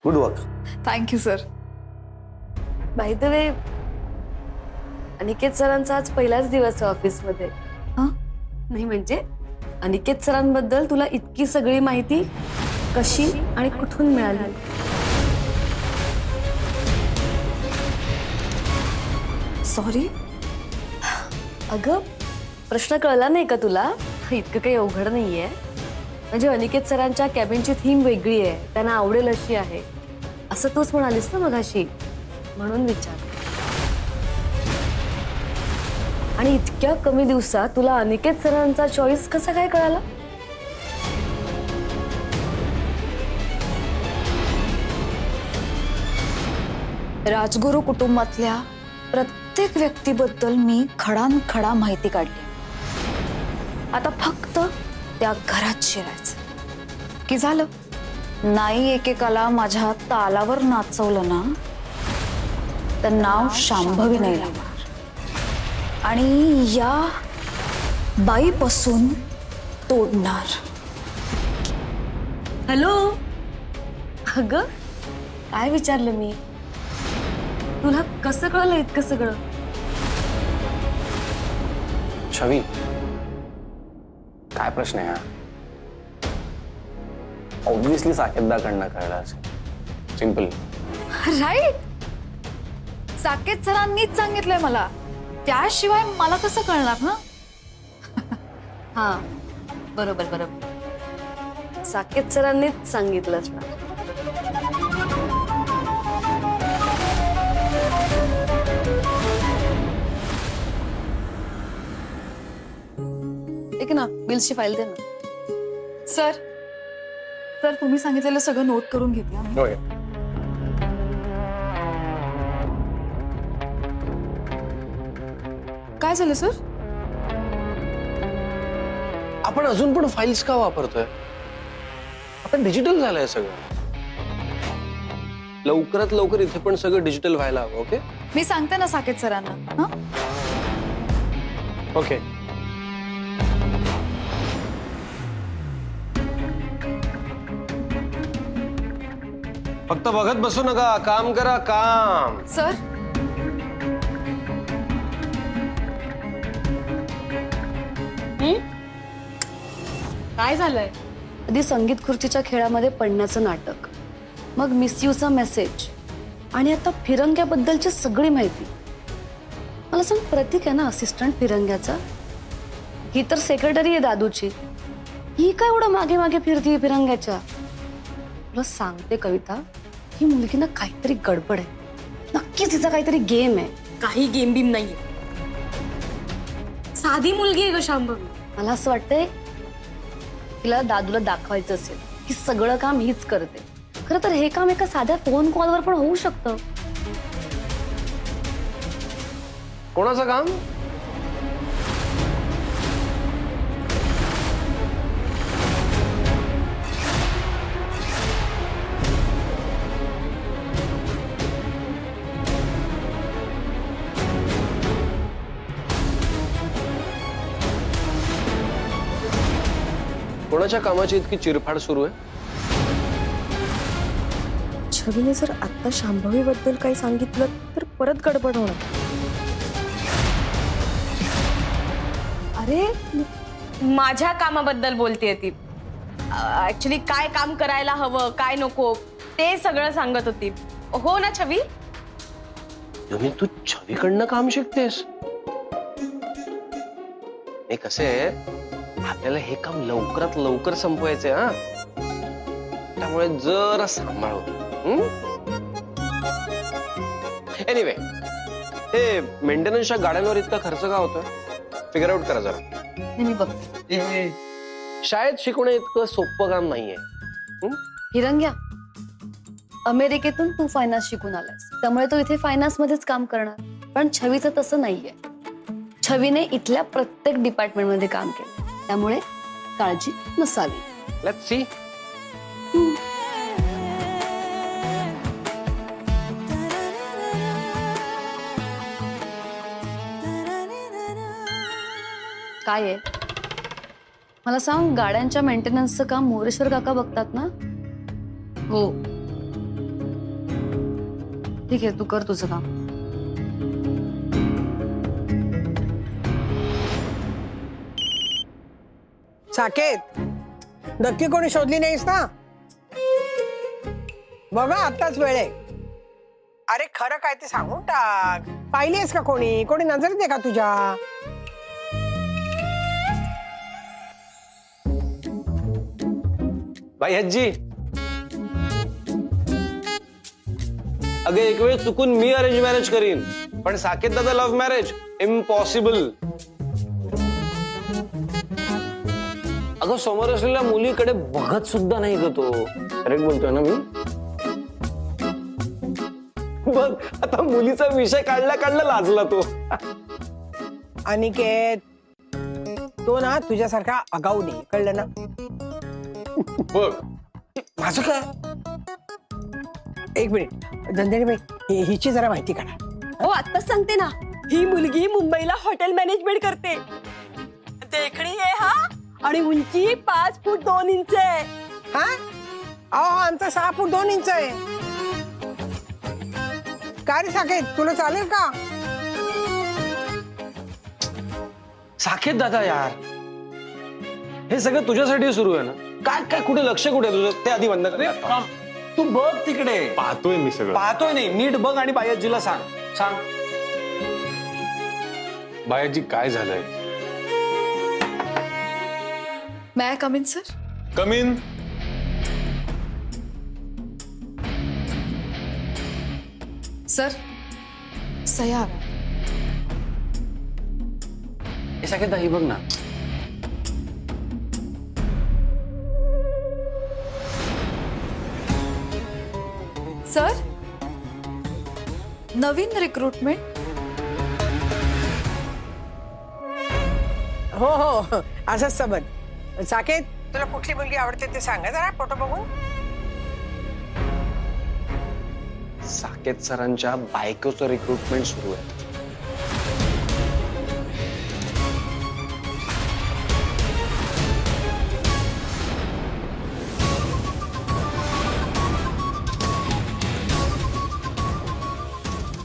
Good work. Thank you sir. By the way, Aniket सरांचा आज पहिलाच दिवस आहे ऑफिसमध्ये. हां? नाही म्हणजे अनिकेत सरांबद्दल तुला इतकी सगळी माहिती कशी आणि कुठून मिळाली? सॉरी. अगं, प्रश्न कळला नाही का तुला? इतकं काही अवघड नाहीये. म्हणजे अनिकेत सरांच्या कॅबिनची थीम वेगळी आहे, त्यांना आवडेल अशी आहे, असं तूच म्हणालीस ना मगाशी, म्हणून विचार. आणि इतक्या कमी दिवसात तुला अनिकेत सरांचा चॉईस कसा काय कळाला? राजगुरू कुटुंबातल्या प्रत्येक व्यक्तीबद्दल मी खडानखडा माहिती काढली. आता फक्त त्या घरात शिरायचं की झालं. नाही एकेकाला माझ्या तालावर नाचवलं ना तर नाव शांभवी नाही लागणार. आणि या बाईपासून तोडणार. हॅलो. अगं, काय विचारलं मी? तुला कसं कळलं इतकं सगळं? छवी, काय प्रश्न आहे हा? ऑब्विसली साकेतदाकडनं कळलं असेल. सिंपल. राईट. साकेत सरांनीच सांगितलंय मला, त्याशिवाय मला कसं कळणार ना. हा, बरोबर बरोबर. साकेत सरांनीच सांगितलं असणार. ठीक ना, बिल्सची फाईल दे ना. सर, सर तुम्ही सांगितलेलं सगळं नोट करून घेतलं मी. होय. काय झालं सर? आपण अजून पण फाईल्स का वापरतोय? आता डिजिटल झालंय सगळं. लवकरात लवकर इथे पण सगळं डिजिटल व्हायला हवं. ओके, मी सांगते ना साकेत सरांना. हा, ओके. फक्त बघत बसू नका, काम करा, काम. सर. काय झालंय? आधी संगीत खुर्चीच्या खेळामध्ये पडण्याचं नाटक, मग मिसयूचा मेसेज, आणि आता फिरंग्याबद्दलची सगळी माहिती. मला सांग, प्रतीक आहे ना असिस्टंट फिरंग्याचा, ही तर सेक्रेटरी आहे दादूची. ही काय एवढं मागे मागे फिरतीये फिरंग्याच्या? तुला सांगते कविता, ही मुलगी ना काहीतरी गडबड आहे. नक्कीच तिचा काहीतरी गेम आहे. काही गेम बीम नाहीये, साधी मुलगी आहे ग शांभवी. मला असं वाटतंय तिला दादूला दाखवायचं असेल की सगळं काम हीच करते. खरं तर हे काम एका साध्या फोन कॉलवर पण होऊ शकतं. कोणाचं काम? कोणाच्या कामाची इतकी चिरफाड सुरू आहे? छवीने जर आता शांभवी बद्दल काही सांगितलं तर परत गडबड होणार. अरे, माझ्या कामाबद्दल बोलतेय ती. ऍक्च्युली काय काम करायला हवं, काय नको, ते सगळं सांगत होती. हो ना छवी? तुम्ही तू छवीकडनं काम शिकतेस? हे कसे आपल्याला हे काम लवकरात लवकर संपवायचंय. हा, त्यामुळे जरा सांभाळ. एनिवे, हे मेंटेनन्सच्या गाड्यांवर इतका खर्च का होतोय? फिगर आउट करा जरा. मी बघते. शाळेत शिकवणं इतकं सोपं काम नाहीये. फिरंग्या, अमेरिकेतून तू फायनान्स शिकून आलास, त्यामुळे तो इथे फायनान्स मध्येच काम करणार. पण छवीचं तसं नाहीये. छवीने इथल्या प्रत्येक डिपार्टमेंट मध्ये काम केलं, त्यामुळे काळजी नसावी. Let's see. काय आहे? मला सांग, गाड्यांच्या मेंटेनन्सचं काम मोरेश्वर काका बघतात ना? हो, ठीक आहे, तू कर तुझं काम. साकेत, नक्की कोणी शोधली नाहीस ना? बघा आताच वेळ आहे. अरे खरं काय ते सांगून टाक. पाहिलीस का कोणी? कोणी नजरेत आहे का तुझ्या? बाई आजी, अगं एक वेळ चुकून मी अरेंज मॅरेज करीन, पण साकेत दादा लव्ह मॅरेज इम्पॉसिबल. अगं समोर असलेल्या मुलीकडे बघत सुद्धा नाही ग तो. करेक्ट बोलतोय ना मी? बघ आता मुलीचा विषय काढला काढला लाजला तो. अनिकेत, तो ना तुझ्यासारखा आगाऊ नाही, कळलं ना? बघ माझं काय? एक मिनिट धनधनीबाई, हिची जरा माहिती काढा. हो आत्ताच सांगते ना, ही मुलगी मुंबईला हॉटेल मॅनेजमेंट करते. देखणी आहे हा, आणि उंची 5 फूट 2 इंच आहे. हा? अहो आमचा 6 फूट 2 इंच आहे. काय रे साकेत, तुला चालेल का? साकेत दादा यार, हे सगळं तुझ्यासाठी सुरू आहे ना? काय काय कुठे लक्ष कुठे तुझं ते आधी बंद कर. तू बघ तिकडे. पाहतोय मी सगळं. पाहतोय नाही, नीट बघ आणि बायाजीला सांग. सांग. बायाजी काय झालंय? May I come in sir? Come in. Sir सह्या हव्या. हे साकेत दादा, ही बघ ना. सर नवीन रिक्रुटमेंट. हो हो असंच समज. साकेत, तुला कुठली मुलगी आवडते ते सांगा जरा फोटो बघून. साकेत सरांच्या बायकोचं रिक्रुटमेंट सुरू आहे.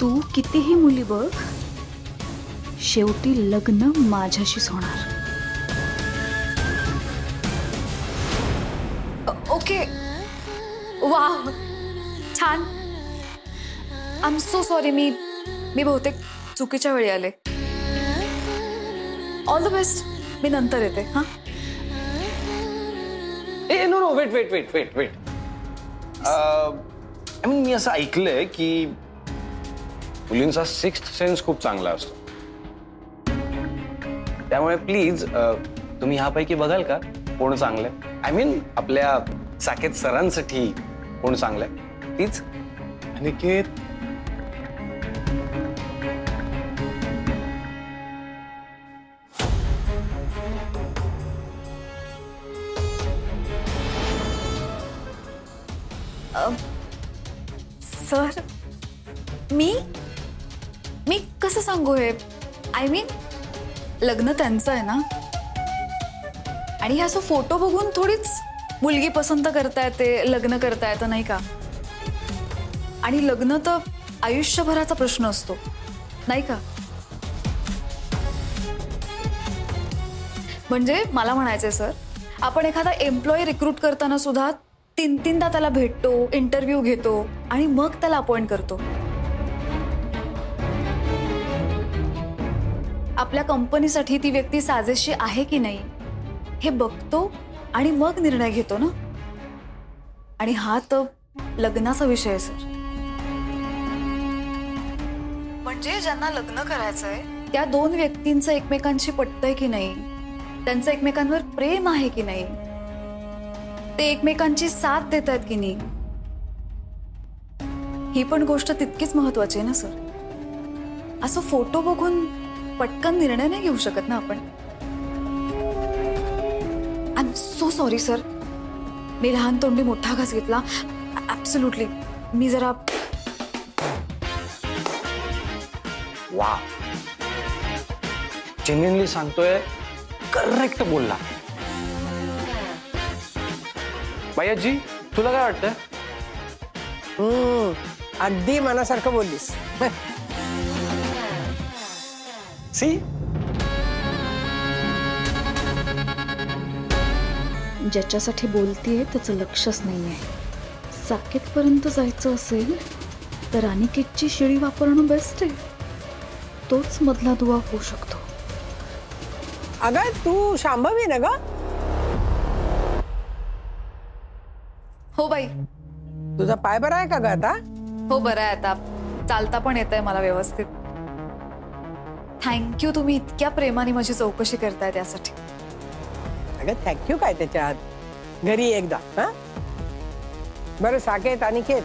तू कितीही मुली बघ, शेवटी लग्न माझ्याशीच होणार. ओके, वाव, छान. I am so sorry. मी बहुतेक चुकीच्या वेळी आले. All the best. मी नंतर येते. हा, ए no no, wait wait wait wait wait. I mean मी असं ऐकलंय की मुलींचा 6th सेन्स खूप चांगला असतो. त्यामुळे प्लीज तुम्ही ह्यापैकी बघाल का कोण चांगलंय? आय मीन आपल्या साकेत सरांसाठी कोण चांगलंय प्लीज. अनिकेत, सर मी कसं सांगू हे? आय मीन लग्न त्यांचं आहे ना, आणि हे असं फोटो बघून थोडीच मुलगी पसंत करता येते, लग्न करता येतं नाही का? आणि लग्न तर आयुष्यभराचा प्रश्न असतो नाही का? म्हणजे मला म्हणायचंय सर, आपण एखादा एम्प्लॉई रिक्रूट करताना सुद्धा 3-3दा त्याला भेटतो, इंटरव्ह्यू घेतो आणि मग त्याला अपॉइंट करतो. आपल्या कंपनीसाठी ती व्यक्ती साजेशी आहे की नाही हे बघतो आणि मग निर्णय घेतो ना. आणि हा तर लग्नाचा विषय आहे सर. म्हणजे ज्यांना लग्न करायचंय त्या 2 व्यक्तींचं एकमेकांशी पटतंय की नाही, त्यांचं एकमेकांवर प्रेम आहे की नाही, ते एकमेकांची साथ देत आहेत की नाही, ही पण गोष्ट तितकीच महत्वाची आहे ना सर. असं फोटो बघून पटकन निर्णय नाही घेऊ शकत ना आपण. I am so sorry sir, मी लहान तोंडी मोठा घास घेतला. ऍब्सोल्युटली. मी जरा वा, जेन्युइनली सांगतोय, करेक्ट बोलला. बायाजी तुला काय वाटतं? अगदी मनासारखं बोललीस. सी ज्याच्यासाठी बोलतीये त्याचं लक्षच नाहीये. साकेतपर्यंत जायचं असेल तर अनिकेतची शिडी वापरणं बेस्ट आहे. तोच मधला दुवा होऊ शकतो. अगं तू शांभवी ना ग? हो बाई. तुझा पाय बरा आहे का ग आता? हो बरं आहे आता. चालता पण येत आहे मला व्यवस्थित. थँक्यू, तुम्ही इतक्या प्रेमाने माझी चौकशी करताय त्यासाठी. अगं थँक्यू काय त्याच्यात. घरी एकदा. हा बरं साकेत अनिकेत,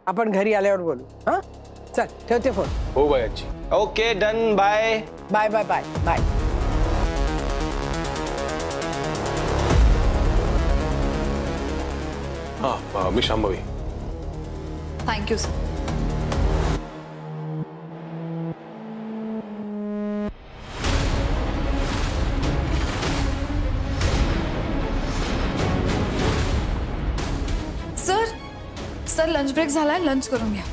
आपण घरी आल्यावर बोलू. हा चल ठेवते फोन. हो Bayaji. Okay done. Bye. Bye bye bye bye. हा मी Shambhavi. Thank you sir. Sir sir lunch break झालाय, लंच करून घ्या.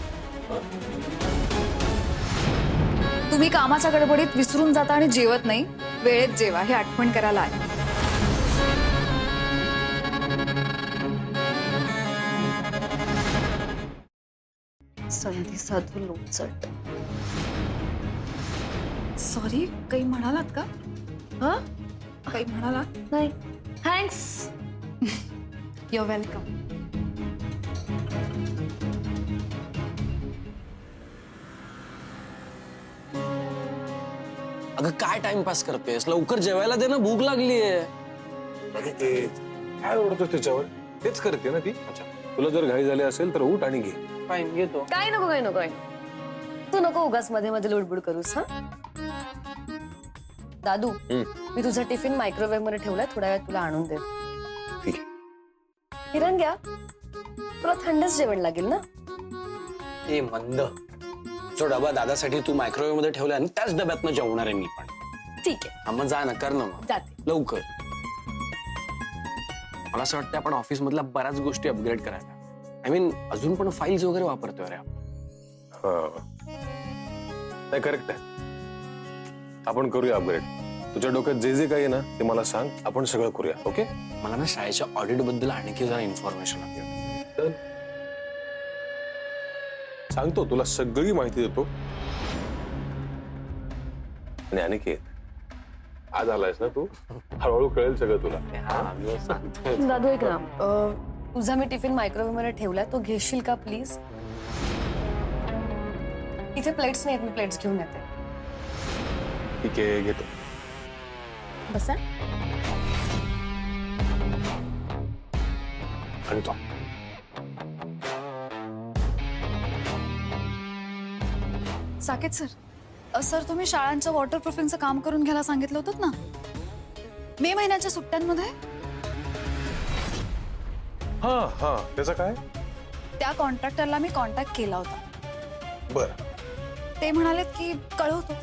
तुम्ही कामाच्या गडबडीत विसरून जाता आणि जेवत नाही. वेळेत जेवा, हे आठवण करायला आहे. संधी साधू लोचट. सॉरी, काही म्हणालात का? हा काही म्हणालात? नाही, थँक्स. Your welcome. अगं काय टाइमपास करतेस? लवकर जेवायला दे ना, भूक लागलीये. काय ओरडतोस त्याच्यावर? तेच करते ना ती. अच्छा, तुला जर घाई झाली असेल तर उठ आणि घे. फाईन घेतो. काय नको काय नको. तू नको उगाच मध्ये मध्ये लुडबुड करूस. हा दादू, मी तुझा टिफिन मायक्रोवेव्ह मध्ये ठेवलाय, थोड्या वेळात तुला आणून दे. ठीक आहे. किरण घ्या, तुला थंडच जेवण लागेल ना. ए मंद, जो डबा दादासाठी तू मायक्रोवेव्ह मध्ये ठेवलाय आणि त्याच डब्यातनं जेवणार आहे मी पण. ठीक आहे, हा मग जा ना, कर ना मग जाते. लवकर. मला असं वाटतं आपण ऑफिस मधल्या बऱ्याच गोष्टी अपग्रेड करायला. आय मीन अजून पण फाईल्स वगैरे वापरतोय रे आपण. हा नाही, करेक्ट आहे. आपण करूया अपग्रेड. तुझ्या डोक्यात जे जे काही आहे ना ते मला सांग, आपण सगळं करूया. ओके. मला ना शाळेच्या ऑडिट बद्दल आणखी जरा इन्फॉर्मेशन हवी. सांगतो तुला, सगळी माहिती देतो. आणि अनिकेत, आज आलायस ना तू, हळूहळू कळेल सगळं तुला. दादू ऐक ना, तुझा मी टिफिन मायक्रोवेव्ह मध्ये ठेवलाय, तो घेशील का प्लीज? इथे प्लेट्स नाहीत, मी प्लेट्स घेऊन येते. ठीक आहे, घेतो. बसा. आणि तो साकेत सर, सर तुम्ही शाळांच्या वॉटरप्रूफिंगचं काम करून घ्यायला सांगितलं होतं ना मे महिन्याच्या सुट्ट्यांमध्ये. हा हा, त्याचं काय? त्या कॉन्ट्रॅक्टरला मी कॉन्टॅक्ट केला होता. बर, ते म्हणालेत की कळवतो.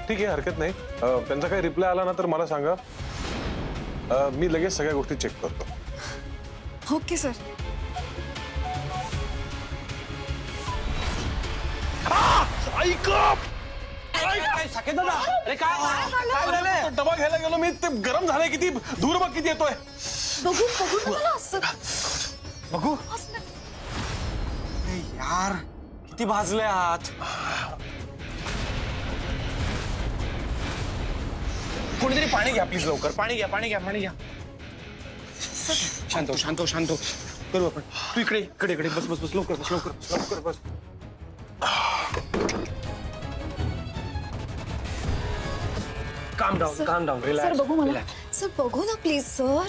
ठीक आहे, हरकत नाही. त्यांचा काही रिप्लाय आला ना तर मला सांगा. मी लगेच सगळ्या गोष्टी चेक करतो. Okay sir. साकेत दादा, अरे काय झालंय? डबा घ्यायला गेलो मी, ते गरम झालंय. किती धूर बघ किती येतोय. बघू बघू ना मला असं. बघू. यार किती भाजले हात. कोणीतरी पाणी घ्या प्लीज, लवकर पाणी घ्या, पाणी घ्या, पाणी घ्या. शांत हो, शांत हो, शांत हो. करू आपण. तू इकडे इकडे इकडे बस बस बस, लवकर बस, लवकर बस, लवकर बस. काम डाऊन, काम डाऊन. सर बघू मला. सर बघू ना प्लीज सर.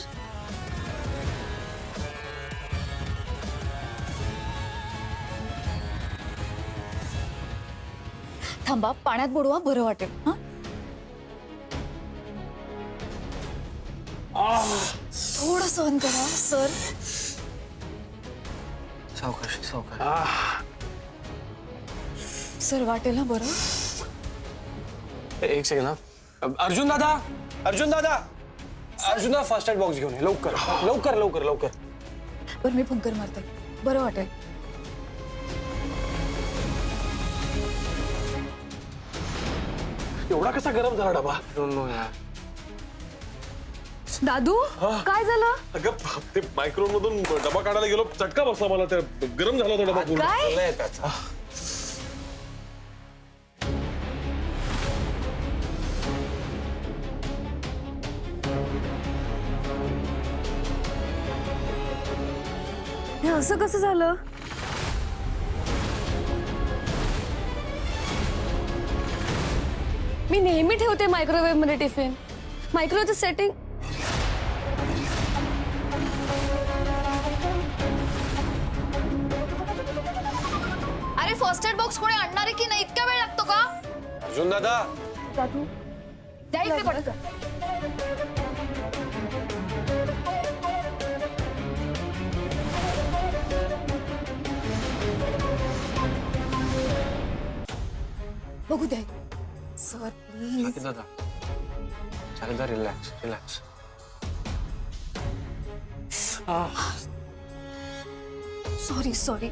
थांबा, पाण्यात बुडवा, बरं वाटेल. हा थोडं सहन करा सर. सावकाश सावकाश. सर वाटेल ना बरं. एक सेकंड हा. अर्जुन दादा, अर्जुन दादा, अर्जुन दादा फर्स्ट एड बॉक्स घेऊन ये लवकर लवकर लवकर लवकर. बरं मी फंकर मारते, बरं वाटेल. एवढा कसा गरम झाला डबा? दादू काय झालं? अगं ते मायक्रोवेव्ह मधून डबा काढायला गेलो, चटका बसला मला. त्या गरम झाला होता डबा पूर्ण. काय? त्याचा हे असं कसं झालं? मी नेहमी ठेवते मायक्रोवेव्ह मध्ये टिफिन. मायक्रोवेव्हचं सेटिंग अरे फर्स्ट एड बॉक्स कोणी आणणार आहे की नाही? इतका वेळ लागतो का? अर्जुन दादा, दादू द्या इथे पटकन. बघू द्या सर प्लीज. साकेत दादा, साकेत दादा, रिलॅक्स रिलॅक्स. सॉरी सॉरी,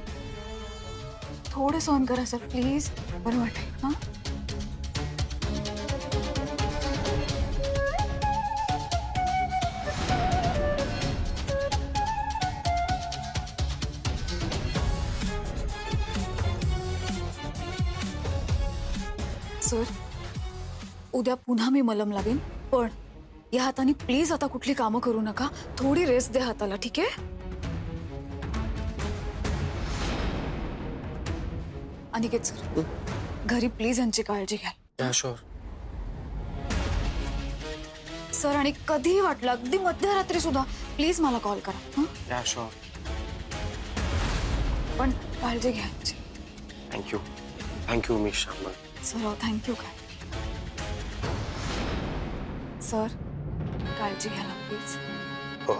थोडं सहन करा सर प्लीज. बरं वाटेल हा. सर उद्या पुन्हा मी मलम लावेन, पण या हाताने प्लीज आता कुठली कामं करू नका. थोडी रेस्ट द्या हाताला, ठीक आहे? अनिकेत सर, घरी प्लीज यांची काळजी घ्या. शुअर. सर आणि कधीही वाटलं, अगदी मध्यरात्री सुद्धा प्लीज मला कॉल करा हं? या शुअर. पण काळजी घ्या यांची. थँक्यू थँक्यू मिस शामल. सर थँक्यू काय. सर काळजी घ्या ना प्लीज. हो.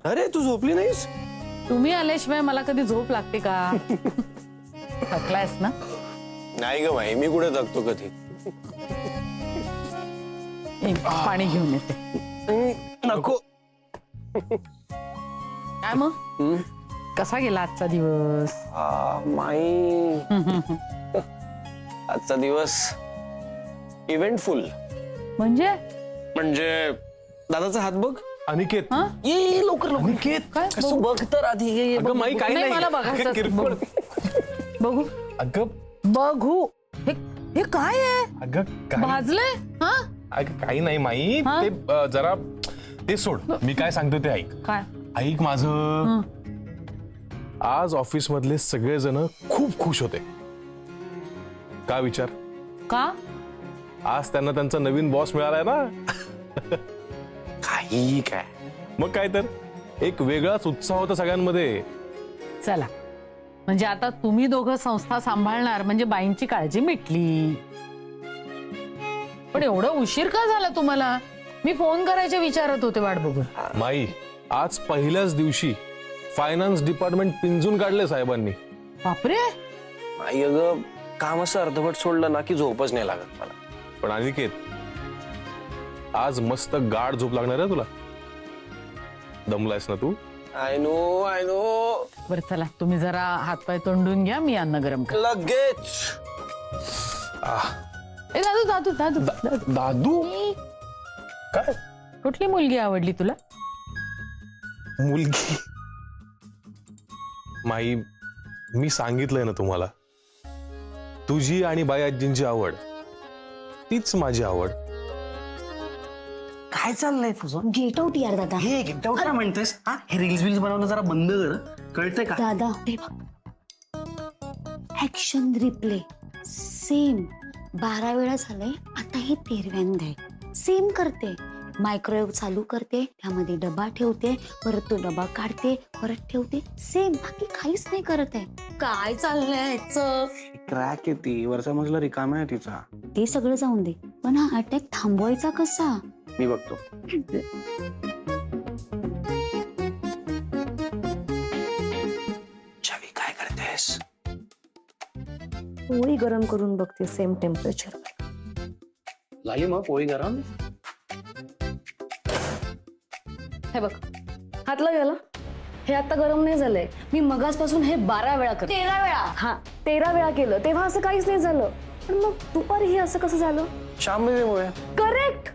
अरे तू झोपली नाहीस? तुम्ही आल्याशिवाय मला कधी झोप लागते का? थकलायस ना? नाही ग बाई, मी कुठे थकतो कधी. पाणी घेऊन येते. नको. काय मग कसा गेला आजचा दिवस? माई, आजचा दिवस इव्हेंटफुल. म्हणजे दादाचा हात बघ. अनिकेत, ये लवकर लवकर. अनिकेत, काय कसं बघ तर आधी. ये अगं माई काही नाही, नाही. मला बघायचं अगं, असतं. किरकोळ. बघू अगं बघू. हे काय आहे? अगं काही भाजलंय? हा अगं काही नाही माई. हा? ते जरा ते सोड, मी काय सांगतो ते ऐक. काय? ऐक माझं. आज ऑफिस मधले सगळेजण खूप खुश होते. का विचार? का? आज त्यांना त्यांचा नवीन बॉस मिळालाय ना. काही काय. मग काय तर एक वेगळाच उत्साह होता सगळ्यांमध्ये. चला, म्हणजे आता तुम्ही दोघं संस्था सांभाळणार म्हणजे बाईंची काळजी मिटली. पण एवढं उशीर का झाला तुम्हाला? मी फोन करायचे विचारत होते वाट बघून. माई, आज पहिल्याच दिवशी फायनान्स डिपार्टमेंट पिंजून काढले साहेबांनी. बापरे. आई अगं, काम असं अर्धवट सोडलं ना की झोपच नाही लागत मला. पण अनिकेत, आज मस्त गाढ झोप लागणार आहे तुला. दमलायस ना तू? I know. बरं चला, तुम्ही जरा हातपाय तोंडून घ्या, मी अन्न गरम कर. लगेच. ए दादू दादू दादू दादू. दादू काय? कुठली मुलगी आवडली तुला? मुलगी? माई, मी सांगितलंय ना तुम्हाला, तुझी आणि बाई आजींची आवड तीच माझी आवड. काय चाललंय तुझं? गेट आउट यार दादा. हे गेट आउट काय म्हणतेस? हा, हे रील्स बिल्स बनवणं जरा बंद कर, कळतंय का? दादा ते बघ, ऍक्शन रिप्ले सेम. 12 वेळा झालंय, आता हे 13व्यांदा आहे. सेम करते. मायक्रोवेव्ह चालू करते, त्यामध्ये डबा ठेवते, परत तो डबा काढते, परत ठेवते. सेम, बाकी काहीच नाही करत आहे. काय चाललंय याचं? क्रॅक येते, वरचा मजला रिकामा आहे तिचा. ते सगळं जाऊन दे, पण हा अटॅक थांबवायचा कसा? मी बघतो. छवी काय करतेस? पोळी गरम करून बघते सेम टेम्परेचर. झाली मग पोळी गरम? हे बघ हातला गेला हे आता गरम नाही झालंय. मी मगासपासून हे 12 वेळा करते. 13 वेळा? हा 13 वेळा केलं तेव्हा असं काहीच नाही झालं. पण मग दुपारी हे असं कसं झालं? शांभवीमुळे. करेक्ट.